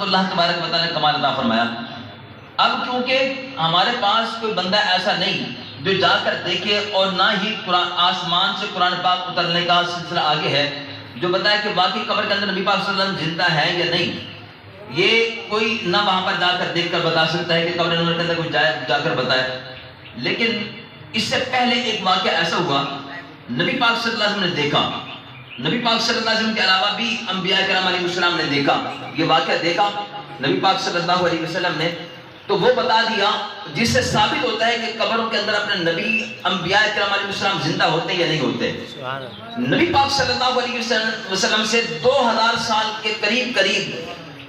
اللہ تبارک و تعالیٰ نے کمال عطا فرمایا۔ اب کیونکہ ہمارے پاس کوئی بندہ ایسا نہیں جو جا کر دیکھے، اور نہ ہی آسمان سے قرآن پاک اترنے کا سلسلہ آگے ہے جو بتائے کہ واقعی قبر کے اندر نبی پاک صلی اللہ علیہ وسلم زندہ ہے یا نہیں، یہ کوئی نہ وہاں پر جا کر دیکھ کر بتا سکتا ہے کہ قبر انور کے اندر کوئی جا کر بتائے۔ لیکن اس سے پہلے ایک واقعہ ایسا ہوا، نبی پاک صلی اللہ علیہ وسلم نے دیکھا، نبی پاک صلی اللہ علیہ وسلم کے علاوہ بھی انبیاء کرام علیہ السلام نے دیکھا، یہ واقعہ دیکھا نبی پاک صلی اللہ علیہ وسلم نے، تو وہ بتا دیا جس سے ثابت ہوتا ہے کہ قبروں کے اندر اپنے نبی انبیاء کرام علیہ السلام زندہ ہوتے ہیں یا نہیں ہوتے۔ نبی پاک صلی اللہ علیہ وسلم سے 2000 سال کے قریب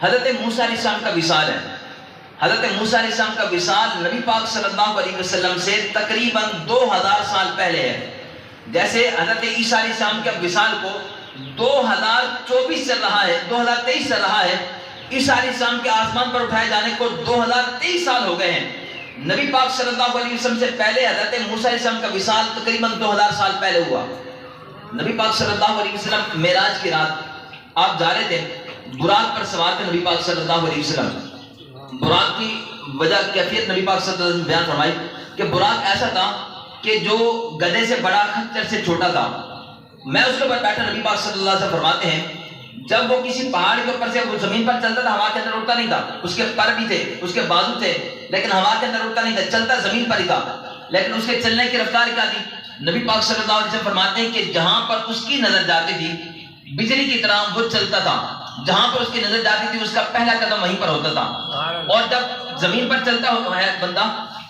حضرت موسیٰ علیہ السلام کا وصال ہے۔ حضرت موسیٰ علیہ السلام کا وصال نبی پاک صلی اللہ علیہ وسلم سے تقریباً 2000 سال پہلے ہے۔ جیسے حضرت عیسیٰ علیہ السلام کے وصال کو 2024 چل رہا ہے، 2023 چل رہا ہے، عیسیٰ علیہ السلام کے آسمان پر اٹھائے جانے کو 2023 سال ہو گئے ہیں۔ نبی پاک صلی اللہ علیہ وسلم سے پہلے حضرت موسیٰ علیہ السلام کا وصال تقریباً 2000 سال پہلے ہوا۔ نبی پاک صلی اللہ علیہ وسلم معراج کی رات آپ جا رہے تھے، براق پر سوار تھے نبی پاک صلی اللہ علیہ وسلم۔ براق کی وجہ کیفیت نبی پاک صلی اللہ علیہ وسلم بیان فرمائی کہ براق ایسا تھا کہ جو گدھے سے بڑا خچر سے چھوٹا تھا۔ میں اس کے اوپر بیٹھا، نبی پاک صلی اللہ علیہ وسلم فرماتے ہیں جب وہ کسی پہاڑ کے اوپر سے وہ زمین پر چلتا تھا، ہوا کے اندر اڑتا نہیں تھا، اس کے پر بھی تھے، اس کے بازو تھے، لیکن ہوا کے اندر اڑتا نہیں تھا، چلتا زمین پر ہی تھا۔ لیکن اس کے چلنے کی رفتار کیا تھی؟ نبی پاک صلی اللہ علیہ وسلم فرماتے ہیں کہ جہاں پر اس کی نظر جاتی تھی بجلی کی طرح وہ چلتا تھا، جہاں پر اس کی نظر جاتی تھی اس کا پہلا قدم وہیں پر ہوتا تھا۔ اور جب زمین پر چلتا ہے بندہ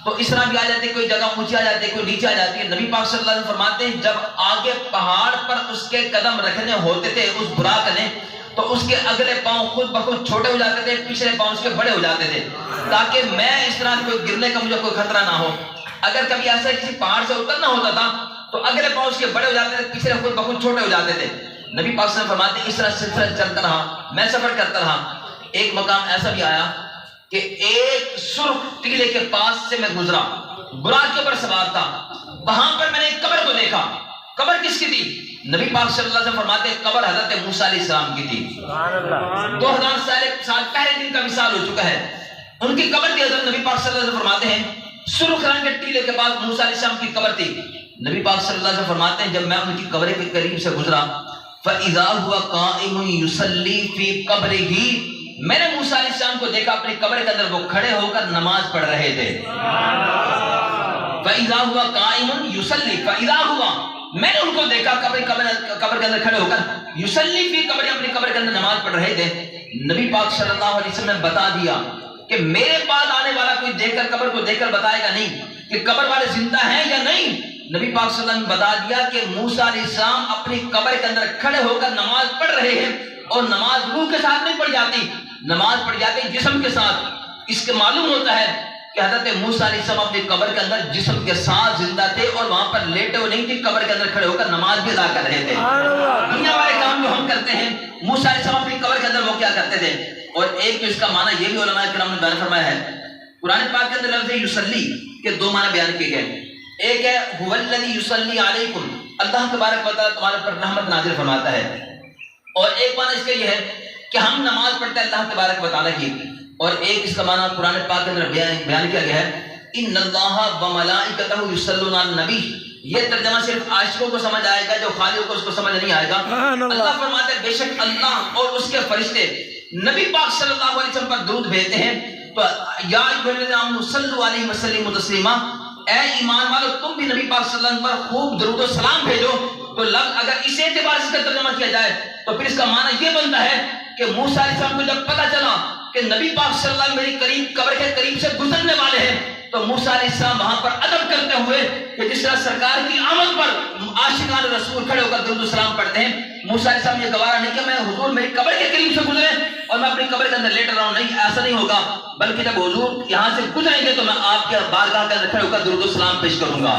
تو اس طرح بھی آ جاتی ہے، کوئی جگہ اونچی آ جاتی ہے، کوئی نیچے آ جاتی ہے۔ نبی پاک صلی اللہ علیہ وسلم فرماتے ہیں جب آگے پہاڑ پر اس کے قدم رکھنے ہوتے تھے اس براق نے، تو اس کے اگلے پاؤں خود بخود چھوٹے ہو جاتے تھے، پچھلے پاؤں اس کے بڑے ہو جاتے تھے، تاکہ میں اس طرح کوئی گرنے کا مجھے کوئی خطرہ نہ ہو۔ اگر کبھی ایسا کسی پہاڑ سے اترنا ہوتا تھا تو اگلے پاؤں اس کے بڑے ہو جاتے تھے، پچھلے خود بخود چھوٹے ہو جاتے تھے۔ نبی پاک صلی اللہ علیہ وسلم فرماتے ہیں اس طرح سلسلہ چلتا رہا، میں سفر کرتا رہا۔ ایک مقام ایسا بھی آیا کہ ایک سرخ ٹیلے کے پاس سے میں گزرا، براق کے اوپر سوار تھا، وہاں پر میں نے ایک قبر کو دیکھا۔ قبر کس کی تھی؟ نبی پاک صلی اللہ علیہ وسلم فرماتے ہیں قبر حضرت موسیٰ علیہ السلام کی تھی۔ 2000 سال پہلے دن کا وصال ہو چکا ہے، ان کی قبر تھی۔ حضرت نبی پاک صلی اللہ علیہ وسلم فرماتے ہیں سرخ رنگ کے ٹیلے کے پاس موسیٰ علیہ السلام کی قبر تھی۔ نبی پاک صلی اللہ علیہ وسلم فرماتے ہیں جب میں ان کی قبر کے قریب سے گزرا فَإِذَا هُوَ قَائِمٌ يُصَلِّي فِي قَبْرِهِ، میں نے موسیٰ علیہ السلام کو دیکھا اپنی قبر کے اندر وہ کھڑے ہو کر نماز پڑھ رہے تھے۔ فَإِذَا هُوَ قَائِمٌ يُصَلِّي، فَإِذَا هُوَ، میں نے ان کو دیکھا قبر کے اندر کھڑے ہو کر یصلی فی قبر، اپنی قبر کے اندر نماز پڑھ رہے تھے۔ نبی پاک صلی اللہ علیہ وسلم نے بتا دیا کہ میرے بعد آنے والا کوئی دیکھ کر قبر کو دیکھ کر بتائے گا نہیں کہ قبر والے زندہ ہیں یا نہیں۔ نبی پاک صلی اللہ علیہ وسلم نے بتا دیا کہ موسیٰ علیہ السلام اپنی قبر کے اندر کھڑے ہو کر نماز پڑھ رہے ہیں، اور نماز روح کے ساتھ نہیں پڑھ جاتی، نماز پڑھ جاتی جسم کے ساتھ۔ اس کے معلوم ہوتا ہے کہ حضرت موسیٰ علیہ السلام اپنی قبر کے اندر جسم کے ساتھ زندہ تھے، اور وہاں پر لیٹے ہوئے نہیں تھے، قبر کے اندر کھڑے ہو کر نماز بھی ادا کر رہے تھے۔ دنیا والے کام جو ہم کرتے ہیں موسیٰ علیہ السلام اپنی قبر کے اندر وہ کیا کرتے تھے۔ اور ایک جو اس کا معنی یہ بھی علماء کرام نے بیان فرمایا ہے، قرآن پاک کے اندر لفظ یصلی کے دو معنی بیان کیے گئے۔ ایک ہے هو الذی یصلی علیکم، اللہ تبارک و تعالیٰ تمہارے پر رحمت نازل فرماتا ہے، اور ایک معنی اس کا یہ ہے کہ ہم نماز پڑھتے ہیں اللہ تبارک و تعالیٰ کی، اور ایک اس کا معنی قرآن پاک کے اندر بیان کیا گیا ہے ان اللہ وملائکتہ یصلون علی النبی۔ یہ ترجمہ صرف عاشقوں کو سمجھ آئے گا، جو خالیوں کو اس کو سمجھ نہیں آئے گا۔ اللہ فرماتے ہیں بے شک اللہ اور اس کے فرشتے نبی پاک صلی اللہ علیہ وسلم پر درود بھیجتے ہیں، تو یا ایھا الذین آمنوا صلوا علیہ وسلموا تسلیما، اے ایمان والو تم بھی نبی پاک صلی اللہ علیہ وسلم پر خوب درود و سلام بھیجو۔ تو لفظ اگر اس اعتبار سے ترجمہ کیا جائے تو پھر اس کا معنی یہ بنتا ہے کہ موسیٰ علیہ السلام کو جب پتہ چلا کہ نبی پاک صلی اللہ علیہ وسلم میری قریب قبر کے قریب سے گزرنے والے ہیں، تو موسیٰ علیہ السلام وہاں پر ادب کرتے ہوئے کہ جس طرح سرکار کی آمد پر عاشقان رسول کھڑے ہو کر درود و سلام پڑھتے ہیں، موسیٰ علیہ السلام یہ گوارا نہیں کہ میں حضور میری قبر کے قریب سے گزرے اور میں اپنی قبر کے اندر لیٹ رہا ہوں، نہیں ایسا نہیں ہوگا، بلکہ جب حضور یہاں سے گزریں گے تو میں آپ کے بارگاہ کے اندر کھڑے ہو کر درود و سلام پیش کروں گا۔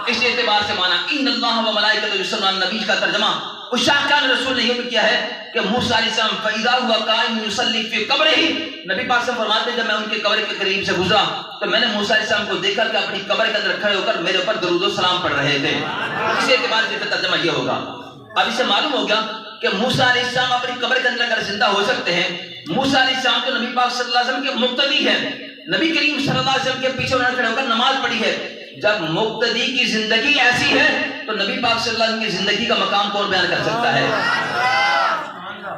اس اعتبار سے مانا ان اللہ و ملائکتہ یصلون علی النبی کا ترجمہ اس شاہکان رسول نے یہ بھی کیا ہے کہ موسیٰ علیہ السلام فَإِذَا هُوَ قَائِمٌ يُصَلِّي فِي قَبْرِهِ، نبی پاک سے فرماتے ہیں جب میں ان کے قبر کے قریب سے گزرا تو میں نے موسیٰ علیہ السلام کو دیکھا کہ اپنی قبر کے اندر کھڑے ہو کر میرے اوپر درود و سلام پڑھ رہے تھے۔ اس اعتبار سے ترجمہ یہ ہوگا۔ اب اس سے معلوم ہو گیا کہ موسیٰ علیہ السلام اپنی قبر کے اندر اگر زندہ ہو سکتے ہیں، موسیٰ علیہ السلام تو نبی پاک صلی اللہ علیہ وسلم کے مقتدی ہیں، نبی کریم صلی اللہ علیہ وسلم کے پیچھے انہوں نے کھڑے ہو کر نماز پڑھی ہے۔ جب مقتدی کی زندگی ایسی ہے تو نبی پاک صلی اللہ علیہ وسلم کی زندگی کا مقام کون بیان کر سکتا ہے؟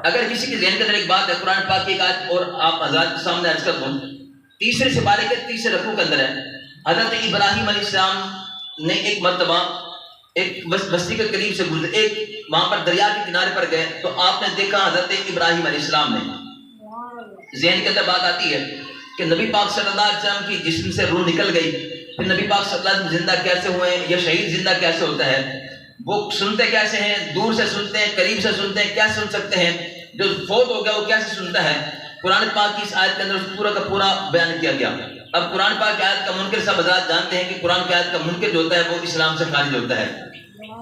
اگر کسی کے ذہن کے اندر ایک بات ہے، قرآن پاک کی ایک آیت اور آپ حضرات کے سامنے عرض کر دوں، تیسرے سپارے کے تیسرے رکوع کے اندر ہے، حضرت ابراہیم علیہ السلام نے ایک مرتبہ ایک بستی کے قریب سے گزرے، ایک وہاں پر دریا کے کنارے پر گئے تو آپ نے دیکھا حضرت ابراہیم علیہ السلام نے، ذہن کے اندر بات آتی ہے کہ نبی پاک صلی اللہ علیہ وسلم کی جسم سے روح نکل گئی، پھر نبی پاک صلی اللہ علیہ وسلم زندہ کیسے ہوئے یا شہید زندہ کیسے ہوتا ہے، وہ سنتے کیسے ہیں، دور سے سنتے ہیں، قریب سے سنتے ہیں، کیا سن سکتے ہیں، جو فوت ہو گیا وہ کیسے سنتا ہے؟ قرآن پاک کی اس آیت کے اندر پورا کا پورا بیان کیا گیا۔ اب قرآن پاک کی آیت کا منکر سب حضرات جانتے ہیں کہ قرآن کی آیت کا منکر جو ہوتا ہے وہ اسلام سے خارج ہوتا ہے۔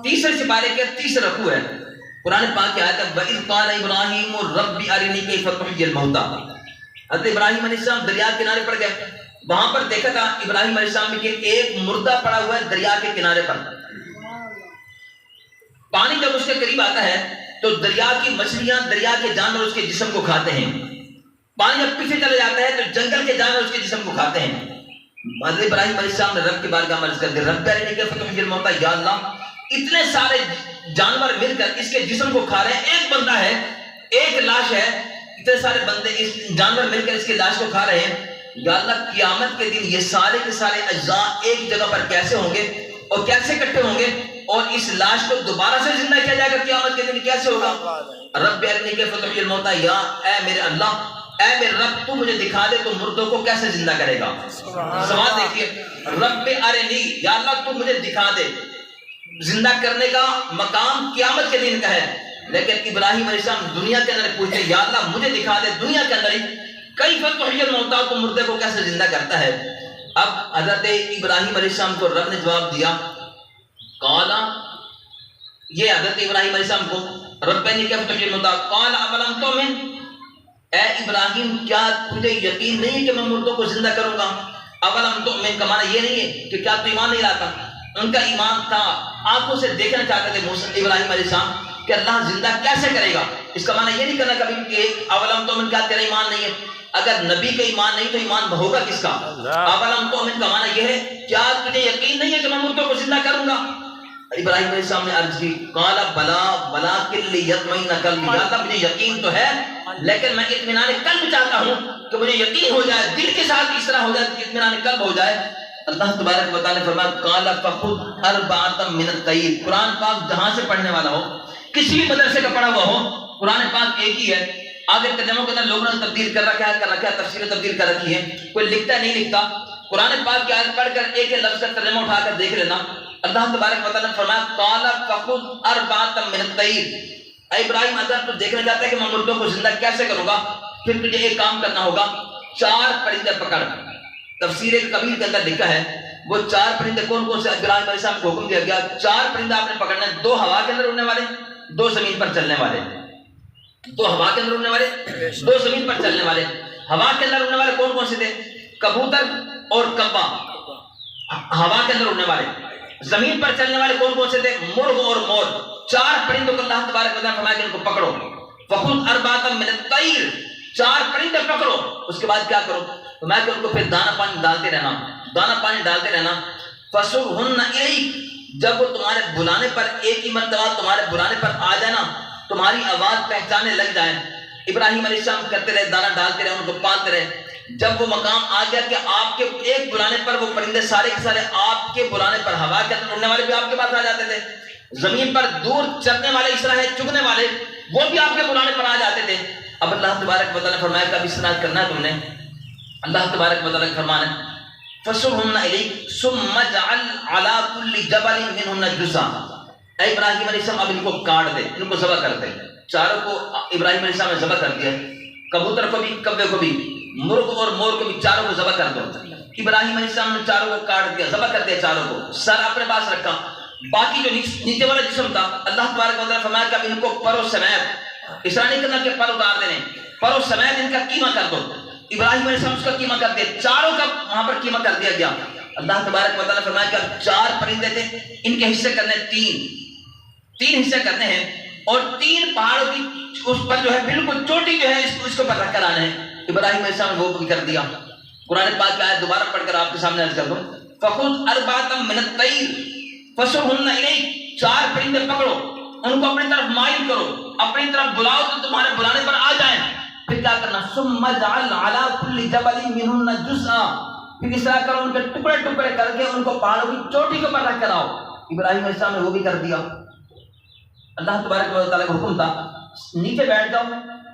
تیسرے سپارے کے تیسرے رکوع ہے، قرآن پاک کی آیت ہے وَإِذْ قَالَ إِبْرَاهِيمُ رَبِّ أَرِنِي كَيْفَ تُحْيِي الْمَوْتَىٰ۔ حضرت ابراہیم علیہ السلام دریا کے کنارے پر گئے، وہاں پر دیکھا تھا ابراہیم علیہ السلام کے ایک مردہ پڑا ہوا ہے دریا کے کنارے پر۔ پانی جب اس کے قریب آتا ہے تو دریا کی مچھلیاں، دریا کے جانور اس کے جسم کو کھاتے ہیں، پانی جب پیچھے چلے جاتا ہے تو جنگل کے جانور اس کے جسم کو کھاتے ہیں۔ حضرت ابراہیم علیہ السلام نے رب کی بارگاہ میں عرض کر دیا رب ارنی کیف تحیی الموتیٰ، یا اللہ اتنے سارے جانور مل کر اس کے جسم کو کھا رہے ہیں، ایک بندہ ہے، ایک لاش ہے، اتنے سارے بندے اس جانور مل کر اس کی لاش کو کھا رہے ہیں، یا اللہ قیامت کے دن یہ سارے کے سارے اجزاء ایک جگہ پر کیسے ہوں گے اور کیسے اکٹھے ہوں گے، اور اس لاش کو دوبارہ سے زندہ کیا جائے گا قیامت کے دن کیسے ہوگا؟ رب ارنی کیف تحیی الموتیٰ، یا اے میرے اللہ، اے میرے رب تو مجھے دکھا دے تو مردوں کو کیسے زندہ کرے گا۔ سوال دیکھیے، رب ارنی، یا اللہ تو مجھے دکھا دے، زندہ کرنے کا مقام قیامت کے دن کا ہے، لیکن ابراہیم علیہ السلام دنیا کے اندر پوچھتے یا اللہ مجھے دکھا دے دنیا کے اندر ہی کیف تحیی الموتیٰ، تو مردے کو کیسے زندہ کرتا ہے۔ اب حضرت ابراہیم علیہ السلام کو رب نے جواب دیا، قالا، یہ حضرت ابراہیم علیہ السلام کو رب ارنی کیف تحیی الموتیٰ قال اولم تؤمن، اے ابراہیم کیا تجھے یقین نہیں ہے کہ میں مردوں کو زندہ کروں گا؟ اولم تؤمن کا معنی یہ نہیں ہے کہ کیا تو ایمان نہیں لاتا، ان کا ایمان تھا، آنکھوں سے دیکھنا چاہتے تھے ابراہیم علیہ السلام کہ اللہ زندہ کیسے کرے گا۔ اس کا معنی یہ نہیں کرنا کبھی کہ اولم تؤمن کیا تیرا ایمان نہیں ہے، اگر نبی کا ایمان نہیں تو ایمان ہوگا کس کا؟ اولم تؤمن کا معنی یہ ہے کیا تجھے یقین نہیں ہے کہ میں مردوں کو زندہ کروں گا؟ ابراہیم علیہ السلام نے عرض کی قال بلا ولکن لیطمئن قلبی، یا اللہ مجھے یقین تو ہے لیکن میں اطمینان قلب چاہتا ہوں کہ مجھے یقین ہو جائے، دل کے ساتھ اس طرح ہو جائے کہ اطمینان قلب ہو جائے۔ اللہ تبارک و تعالیٰ نے فرمایا قال فخذ اربعۃ من الطیر، قرآن پاک جہاں سے پڑھنے والا ہو، کسی بھی مدرسے کا پڑھا ہوا ہو، قرآن پاک ایک ہی ہے، آگے ترجموں کے اندر لوگوں نے تبدیل کر رکھا ہے، تفسیریں تبدیل کر رکھی ہے، کوئی لکھتا نہیں لکھتا، قرآن پاک کی آیت پڑھ کر ایک لفظ کا ترجمہ اٹھا کر دیکھ لینا۔ اللہ تبارک و تعالیٰ نے فرمایا قال فخذ اربعۃ من الطیر، اے ابراہیم اگر تو دیکھنا چاہتا ہے کہ میں مردوں کو زندہ کیسے کروں گا، پھر تجھے ایک کام کرنا ہوگا، 4 پرندے پکڑ۔ تفسیر کبیر کے اندر لکھا ہے وہ 4 پرندے کون کون سے ابراہیم علیہ السلام کو حکم دیا گیا، 4 پرندے آپ نے پکڑنے، 2 ہوا کے اندر اڑنے والے، 2 زمین پر چلنے والے، 2 ہوا کے اندر اڑنے والے، 2 زمین پر چلنے والے۔ ہوا کے اندر اڑنے والے کون کون سے تھے؟ کبوتر اور کبا، ہوا کے اندر اڑنے والے۔ زمین پر چلنے والے کون کون سے تھے؟ مرغ اور مور۔ 4 پرندوں کو اللہ تبارک و تعالیٰ نے فرمایا کہ ان کو پکڑو، فخذ اربعۃ من الطیر، 4 پرندے پکڑو، اس کے بعد کیا کرو؟ فرمایا کہ ان کو پھر دانا پانی ڈالتے رہنا، دانا پانی ڈالتے رہنا، فصرہن الیک، جب وہ تمہارے بلانے پر ایک ہی مرتبہ تمہارے بلانے پر آ جائے نا، تمہاری آواز پہچانے لگ جائیں۔ ابراہیم علیہ السلام کرتے رہے، دانا ڈالتے رہے، ان کو پالتے رہے، جب وہ مقام آ گیا کہ آپ کے ایک بلانے پر وہ پرندے سارے کے سارے آپ کے بلانے پر، ہوا کے اندر اڑنے والے بھی آپ کے پاس آ جاتے تھے، زمین پر دور چرنے والے اس طرح ہے چگنے والے وہ بھی آپ کے بلانے پر آ جاتے تھے۔ اب اللہ تبارک و تعالیٰ نے فرمایا کہ اب اس طرح کرنا ہے تم نے، اللہ تبارک و تعالیٰ کا فرمان ہے فَصُرْهُنَّ إِلَيْكَ ثُمَّ اجْعَلْ عَلَىٰ كُلِّ جَبَلٍ مِّنْهُنَّ جُزْءًا، اے ابراہیم علیہ السلام اب ان کو کاٹ دے، ان کو ذبح کر دے۔ 4 کو ابراہیم علیہ السلام نے ذبح کر دیا، کبوتر کو بھی، کبے کو بھی، مرغ اور مور کو بھی، 4 کو ذبح کر دو۔ ابراہیم علیہ السلام نے 4 کو کاٹ دیا، ذبح کر دیا، 4 کو سر اپنے پاس رکھا، باقی جو نیچے والا جسم تھا اللہ تبارک و تعالیٰ نے فرمایا کہ اب ان کو پر و سمیت، اس طرح نہیں کرنا کہ پر اتار دینے، پر و سمیت ان کا قیمہ کر دو۔ ابراہیم علیہ السلام اس کا قیمہ کر دیا، 4 کا وہاں پر قیمہ کر دیا گیا۔ اللہ تبارک و تعالیٰ نے فرمایا کہ اب 4 پرندے تھے، ان کے حصے کرنے 3 حصے کرنے ہیں، اور 3 پہاڑوں کی اس پر جو ہے بالکل چوٹی جو ہے اس کو پر رکھ کر آنا ہے. ابراہیم علیہ السلام نے وہ بھی کر دیا. قرآن پاک کی آیت دوبارہ پڑھ کر آپ کے سامنے عرض کر دوں. فَخُذْ أَرْبَعَةً مِّنَ الطَّيْرِ فَصُرْهُنَّ إِلَيْكَ، 4 پرندے پکڑو، ان کو اپنی طرف مائل کرو، اپنی طرف بلاؤ تو تمہارے بلانے پر آ جائیں. پھر کیا کرنا؟ ثُمَّ اجْعَلْ عَلَىٰ كُلِّ جَبَلٍ مِّنْهُنَّ جُزْءًا، پھر اس طرح کرو ان کے ٹکڑے ٹکڑے کر کے ان کو پہاڑوں کی چوٹی کے اوپر رکھ کر آؤ. ابراہیم علیہ السلام نے وہ بھی کر دیا. اللہ تبارک و تعالیٰ کا حکم تھا نیچے بیٹھ جاؤ،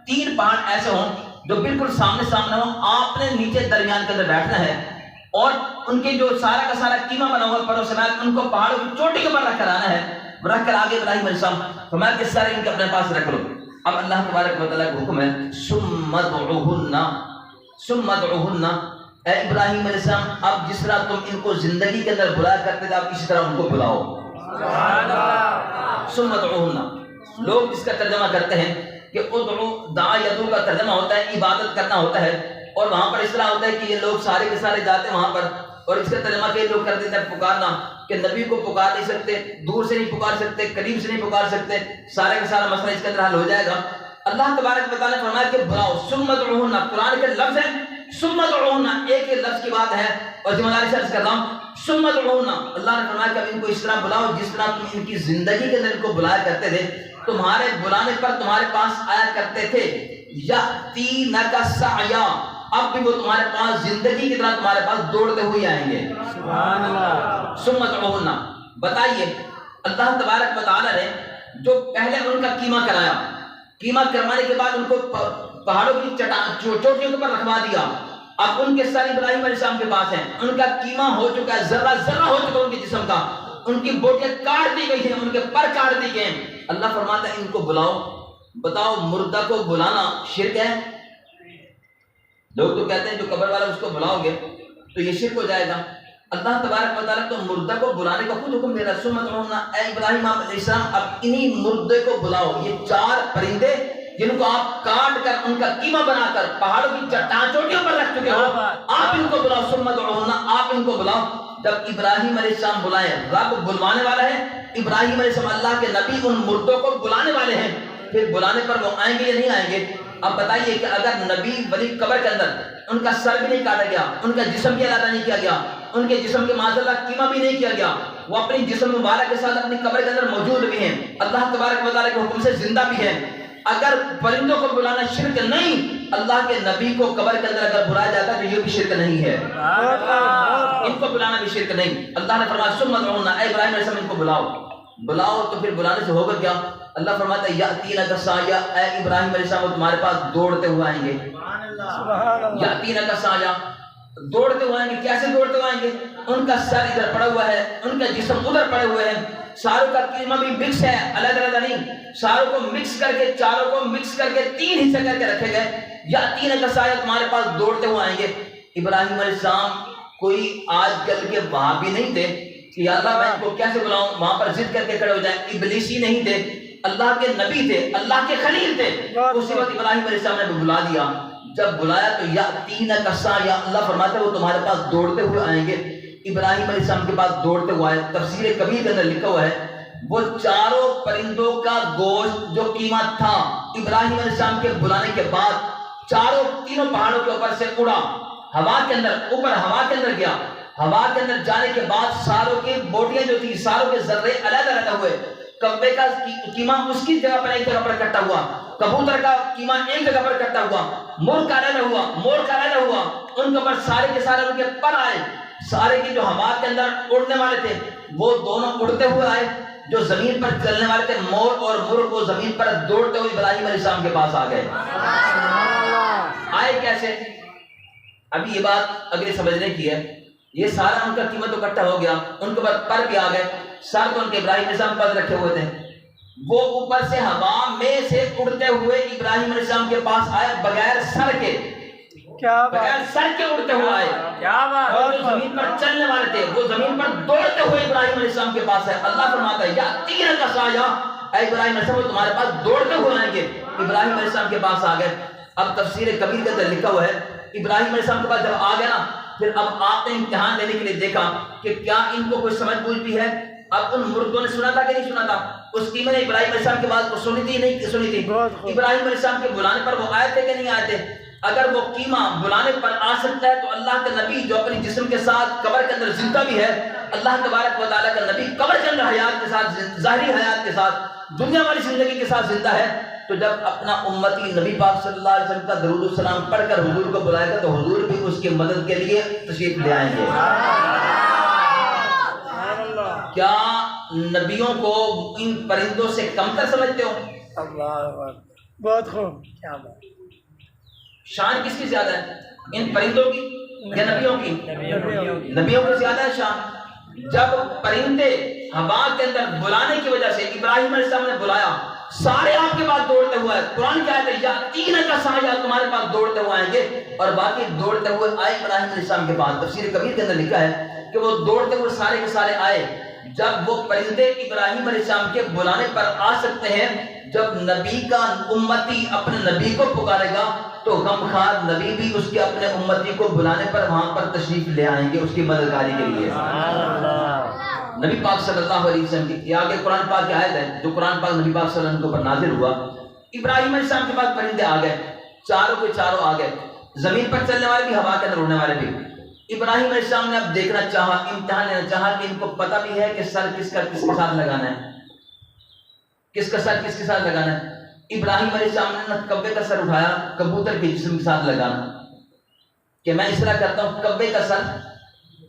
3 پہاڑ ایسے ہوں جو بالکل سامنے سامنے ہوں، آپ نے نیچے درمیان کے اندر بیٹھنا ہے اور ان کے جو سارا کا سارا قیمہ بنا ہوا پروں سمیت ان کو پہاڑوں کی چوٹی کے اوپر رکھ کر آنا ہے. رکھ کر آگے ابراہیم علیہ السلام فرمایا کہ سارے ان کے اپنے پاس رکھ لو. اب اللہ تبارک و تعالیٰ کا حکم ہے ثم ادعوہن، اے ابراہیم علیہ السلام اب جس طرح تم ان کو زندگی کے اندر بلایا کرتے تھے اب اسی طرح ان کو بلاؤ. ثم ادعوہن، لوگ اس کا ترجمہ کرتے ہیں کہ ادعو، دعا یدعو کا ترجمہ ہوتا ہے عبادت کرنا ہوتا ہے، اور وہاں پر اس طرح ہوتا ہے کہ یہ لوگ سارے کے سارے جاتے ہیں وہاں پر، اور اس کا ترجمہ کئی لوگ کر دیتے ہیں پکارنا، کہ نبی کو پکار نہیں سکتے، دور سے نہیں پکار سکتے، قریب سے نہیں پکار سکتے، سارے کا سارا مسئلہ اس کے اندر حل ہو جائے گا. اللہ تبارک و تعالیٰ نے فرمایا کہ بلاؤ. ثم ادعوہن، قرآن کے لفظ ہے ثم ادعوہن، ایک لفظ کی بات ہے اور ذمہ داری سے عرض کر رہا ہوں. ثم ادعوہن، اللہ نے فرمایا کہ ان کو اس طرح بلاؤ جس طرح تم ان کی زندگی کے اندر ان کو بلایا کرتے تھے. تمہارے بلانے پر تمہارے پاس آیا کرتے تھے. یأتینک سعیا، اب بھی وہ تمہارے پاس زندگی کی طرح تمہارے پاس دوڑتے ہوئے آئیں گے. سبحان اللہ. ثم ادعوہن، بتائیے اللہ تبارک و تعالیٰ نے جو پہلے ان کا قیمہ کرایا، قیمہ کروانے کے بعد ان کو پہاڑوں کی چوٹیوں کے اوپر رکھوا دیا. اب ان کے سر ابراہیم علیہ السلام کے پاس ہیں، ان کا قیمہ ہو چکا ہے، ذرہ ذرہ ہو چکا ان کے جسم کا، ان کی بوٹیاں کاٹ دی گئی ہیں، ان کے پر کاٹ دی گئے ہیں. اللہ فرماتا ہے ان کو بلاؤ. بتاؤ مردہ کو بلانا شرک ہے؟ لوگ تو کہتے ہیں جو قبر والا اس کو بلاؤ گے تو یہ شرک ہو جائے گا. اللہ تبارک و تعالیٰ تو مردہ کو بلانے کا خود حکم دے رہا ہے. ثم ادعوہن، اے ابراہیم علیہ السلام اب انہی مردے کو بلاؤ. یہ 4 پرندے جن کو آپ کاٹ کر ان کا قیمہ بنا کر پہاڑوں کی چوٹیوں پر رکھ چکے ہو، آپ ان کو بلاؤ. ثم ادعوہن، آپ ان کو بلاؤ. جب ابراہیم علیہ السلام بلائیں، رب بلوانے والا ہے، ابراہیم علیہ السلام اللہ کے نبی ان مردوں کو بلانے والے ہیں. پھر بلانے پر وہ آئیں گے یا نہیں آئیں گے؟ اب بتائیے کہ اگر نبی ولی قبر کے اندر ان کا سر بھی نہیں کاٹا گیا، ان کا جسم بھی علیحدہ نہیں کیا گیا، ان کے جسم کے معاذ اللہ قیمہ بھی نہیں کیا گیا، وہ اپنی جسم مبارک کے ساتھ اپنی قبر کے اندر موجود بھی ہیں، اللہ تبارک و تعالیٰ کے حکم سے زندہ بھی ہیں. اگر پرندوں کو بلانا شرک نہیں، اللہ کے نبی کو قبر کے اندر اگر بلایا جاتا ہے تو یہ بھی شرک نہیں ہے، ان کو بلانا بھی شرک نہیں. اللہ نے فرمایا ثم ادعوہن، اے ابراہیم علیہ السلام ان کو بلاؤ. بلاؤ تو پھر بلانے سے ہوگا کیا؟ اللہ فرماتا ہے یأتینک سعیا، اے ابراہیم علیہ السلام وہ تمہارے پاس دوڑتے ہوئے آئیں گے. یأتینک سعیا، دوڑتے ہوئے آئیں گے. کیسے دوڑتے ہوئے آئیں گے؟ ان کا سر ادھر پڑا ہوا ہے، ان کا جسم ادھر پڑے ہوئے ہیں، ساروں کا قیمہ بھی مکس ہے، الگ الگ نہیں، ساروں کو مکس کر کے، چاروں کو مکس کر کے 3 حصے کر کے رکھے گئے. یأتینک سعیا، تمہارے پاس دوڑتے ہوئے آئیں گے. ابراہیم علیہ السلام کوئی آج کل کے وہابی نہیں تھے کہ یا اللہ میں ان کو کیسے بلاؤں، وہاں پر ضد کر کے کھڑے ہو جائیں. ابلیسی نہیں تھے، اللہ کے نبی تھے، اللہ کے خلیل تھے. اسی وقت ابراہیم علیہ السلام نے بلا دیا. جب بلایا تو یأتینک سعیا، اللہ فرماتا ہے وہ تمہارے پاس دوڑتے ہوئے آئیں گے. ابراہیم علیہ السلام کے پاس دوڑتے ہوئے آئے. تفسیر کبیر کے اندر لکھا ہوا ہے وہ 4 پرندوں کا گوشت جو قیمت تھا ابراہیم علیہ السلام کے بلانے کے بعد 3 پہاڑوں کے اوپر سے اڑا، ہوا کے اندر، اوپر ہوا کے اندر گیا. ہوا کے اندر جانے کے بعد ساروں کی بوٹیاں جو تھی، ساروں کے ذرے علیحدہ علیحدہ ہوئے. کبے کا قیمہ اس کی جگہ پر ایک جگہ پر اکٹھا ہوا، کبوتر کا قیمہ ایک جگہ پر اکٹھا ہوا، مور کا علیحدہ ہوا، مور کا علیحدہ ہوا. ان کے اوپر سارے کے سارے ان کے پر آئے. سارے کی جو ہوا کے اندر اڑنے والے تھے وہ دونوں اڑتے ہوئے آئے، جو زمین پر چلنے والے تھے مور اور مرغ وہ زمین پر دوڑتے ہوئے ابراہیم علیہ السلام کے پاس آ گئے. آئے کیسے؟ ابھی یہ بات اگلے سمجھنے کی ہے. یہ سارا ان کا قیمت اکٹھا ہو گیا، ان کے بعد پر بھی آ گئے. سر تو ان کے ابراہیم علیہ السلام پاس رکھے ہوئے تھے، وہ اوپر سے ہوا میں سے اڑتے ہوئے ابراہیم علیہ السلام کے پاس آئے بغیر سر کے، بغیر سر کے اڑتے ہوئے آئے. اور جو زمین پر چلنے والے تھے وہ زمین پر دوڑتے ہوئے ابراہیم علیہ السلام کے پاس ہے. اللہ فرماتا ہے یأتینک سعیا، اے ابراہیم علیہ السلام تمہارے پاس دوڑتے ہوئے آئیں گے. ابراہیم علیہ السلام کے پاس آ گئے. اب تفسیر کبیر کے اندر لکھا ہوا ہے ابراہیم علیہ السلام کے پاس جب آ گیا نا، پھر اب آپ نے امتحان لینے کے لیے دیکھا کہ کیا ان کو کوئی سمجھ بوجھ بھی ہے. اب ان مردوں نے سنا تھا کہ نہیں سنا تھا؟ اس قیمہ نے ابراہیم علیہ السلام کی بات کو سنی تھی نہیں سنی تھی؟ ابراہیم علیہ السلام کے بلانے پر وہ آئے تھے کہ نہیں آئے تھے؟ اگر وہ قیمہ بلانے پر آ سکتا ہے تو اللہ کا نبی جو اپنی جسم کے ساتھ قبر کے اندر زندہ بھی ہے، اللہ تبارک و تعالیٰ کا نبی قبر کے اندر حیات کے ساتھ، ظاہری حیات کے ساتھ، دنیا والی زندگی کے ساتھ زندہ ہے، تو جب اپنا امتی نبی پاک صلی اللہ علیہ وسلم کا درود السلام پڑھ کر حضور کو بلائے گا تو حضور بھی اس کی مدد کے لیے تشریف لے آئیں گے۔ کیا نبیوں کو ان پرندوں سے کمتر سمجھتے ہو؟ بہت خوب، کیا بات۔ شان کس کی زیادہ ہے، ان پرندوں کی یا نبیوں کی؟ نبیوں کی زیادہ ہے شان۔ جب پرندے ہوا کے اندر بلانے کی وجہ سے ابراہیم علیہ السلام نے بلایا، سارے آپ کے پاس دوڑتے ہوئے آئے، قرآن کیا ہے، یا تین کا سایہ تمہارے پاس دوڑتے ہوئے آئیں گے، اور باقی دوڑتے ہوئے آئے ابراہیم علیہ السلام کے پاس۔ تفسیر کبیر کے اندر لکھا ہے کہ وہ دوڑتے ہوئے سارے کے سارے آئے۔ جب وہ پرندے ابراہیم علیہ السلام کے بلانے پر آ سکتے ہیں، جب نبی کا امتی اپنے نبی کو پکارے گا تو غمخوار نبی بھی اس کے اپنے امتی کو بلانے پر وہاں پر تشریف لے آئیں گے اس کی مددگاری کے لیے۔ نبی پاک صلی اللہ علیہ وسلم کی یہ آگے قرآن پاک کی آیت ہے جو قرآن پاک نبی پاک صلی اللہ علیہ وسلم کے اوپر نازل ہوا۔ ابراہیم علیہ السلام کے پاس پرندے آ گئے، چاروں کے چاروں آ گئے، زمین پر چلنے والے بھی، ہوا کے اندر اڑنے والے بھی۔ ابراہیم علیہ السلام نے اب دیکھنا چاہا، امتحان لینا چاہا کہ ان کو پتہ بھی ہے کہ سر کس کا کس کے ساتھ لگانا ہے، کس کا سر کس کے ساتھ لگانا ہے۔ ابراہیم علیہ السلام نے کبے کا سر اٹھایا کبوتر کے جسم کے ساتھ لگانا، کہ میں اس طرح کرتا ہوں، کبے کا سر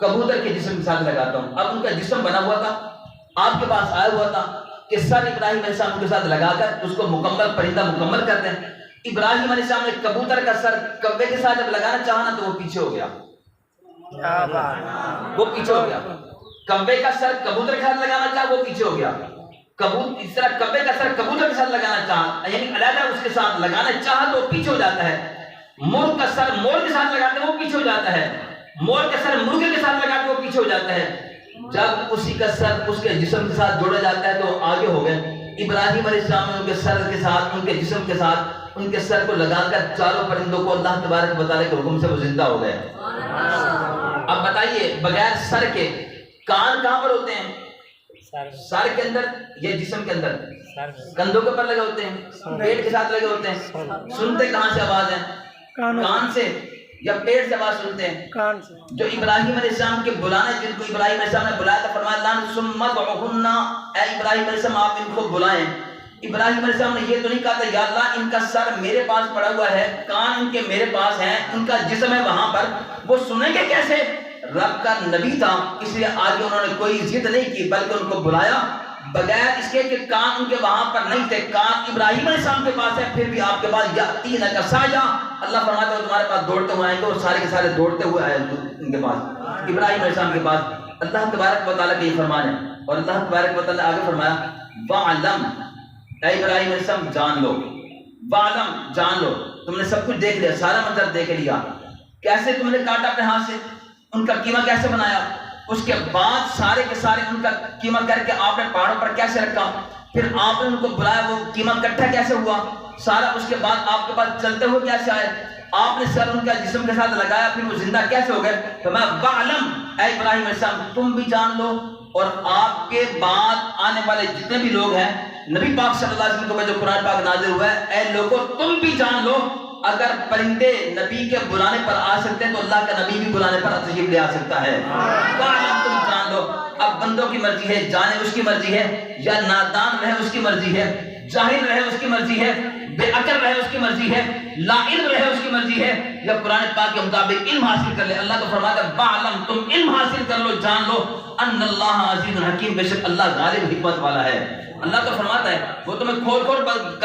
کبوتر کے جسم کے ساتھ لگاتا ہوں۔ اب ان کا جسم بنا ہوا تھا، آپ کے پاس آیا ہوا تھا کہ سر ابراہیم علیہ السلام کے ساتھ لگا کر اس کو مکمل پرندہ مکمل کر دیں۔ ابراہیم علیہ السلام نے کبوتر کا سر کبے کے ساتھ جب لگانا چاہا نا تو وہ پیچھے ہو گیا، وہ پیچھے ہو گیا۔ کبے کا سر کبوتر کے ساتھ لگانا چاہا وہ پیچھے ہو گیا، اس طرح کبے کا سر کبوتر کے ساتھ لگانا چاہا، یعنی علیحدہ اس کے ساتھ لگانا چاہا تو وہ پیچھے ہو جاتا ہے۔ مور کا سر مور کے ساتھ لگاتے ہیں وہ پیچھے ہو جاتا ہے، مور کا سر مرغے کے ساتھ لگاتے وہ پیچھے ہو جاتا ہے۔ جب اسی کا سر اس کے جسم کے ساتھ جوڑا جاتا ہے تو آگے ہو گئے۔ ابراہیم علیہ السلام نے ان کے سر کے ساتھ، ان کے جسم کے ساتھ، ان کے سر کو لگا کر چاروں پرندوں کو اللہ تبارک و تعالیٰ کے حکم سے وہ زندہ ہو گئے۔ اب بتائیے بغیر سر کے کان کہاں پر ہوتے ہیں؟ سر کے اندر یا جسم کے اندر؟ کندھوں کے پر لگے ہوتے ہیں، پیٹ کے ساتھ لگے ہوتے ہیں۔ سنتے کہاں سے آواز ہے؟ کان سے یا پیٹ سے آواز سنتے ہیں؟ کان سے۔ جو ابراہیم علیہ السلام کے بلانے، جن کو ابراہیم علیہ السلام نے بلایا تھا، فرمایا لن ثم ادعوہن، اے ابراہیم علیہ السلام آپ ان کو بلائیں۔ ابراہیم علیہ السلام نے یہ تو نہیں کہا تھا یا اللہ ان کا سر میرے پاس پڑا ہوا ہے، کان ان کے میرے پاس ہیں، ان کا جسم ہے وہاں پر، وہ سنیں گے کیسے؟ رب کا نبی تھا اس لیے آگے انہوں نے کوئی ضد نہیں کی بلکہ ان کو بلایا بغیر اس کے کہ کان ان کے وہاں پر نہیں تھے، کان ابراہیم علیہ السلام کے پاس ہے، پھر بھی آپ کے پاس یاتین کا سایہ، اللہ فرماتا ہے وہ تمہارے پاس دوڑتے ہوئے آئیں گے، اور سارے کے سارے دوڑتے ہوئے آئے ان کے پاس، ابراہیم علیہ السلام کے پاس۔ اللہ تبارک و تعالیٰ کا یہ فرمان ہے، اور اللہ تبارک و تعالیٰ نے آگے فرمایا وَعْلَمْ، اے ابراہیم علیہ السلام جان لو، وَعْلَمْ جان لو، تم نے سب کچھ دیکھ لیا، سارا منظر دیکھ لیا، کیسے تم نے کاٹا اپنے ہاتھ سے، ان کا قیمہ کیسے بنایا، اس کے بعد سارے کے سارے ان کا قیمہ کر کے آپ نے پہاڑوں پر کیسے رکھا، پھر آپ نے ان کو بلایا وہ قیمہ کٹھا کیسے ہوا سارا، اس کے بعد آپ کے پاس چلتے ہوئے کیسے آئے، آپ نے سر ان کا جسم کے ساتھ لگایا، پھر وہ زندہ کیسے ہو گئے۔ تو میں وَعْلَمْ، اے ابراہیم علیہ السلام تم بھی جان لو، اور آپ کے بعد آنے والے جتنے بھی لوگ ہیں، نبی پاک صلی اللہ علیہ وسلم کو جو قرآن پاک نازل ہوا ہے، اے لوگوں تم بھی جان لو، اگر پرندے نبی کے بلانے پر آ سکتے ہیں تو اللہ کا نبی بھی بلانے پر تشریف لے آ سکتا ہے۔ تم جان لو، اب بندوں کی مرضی ہے، جانے اس کی مرضی ہے، یا نادان رہے اس کی مرضی ہے، جاہل رہے اس کی مرضی ہے، بے عقل رہے اس کی مرضی ہے، لا علم رہے اس کی مرضی ہے، یا قرآن پاک کے مطابق علم حاصل کر لے۔ اللہ تو فرماتا ہے وَعْلَمْ، تم علم حاصل کر لو، جان لو، ان اللہ عزیز حکیم، بے شک اللہ غالب حکمت والا ہے۔ اللہ تو فرماتا ہے وہ تمہیں کھول کھول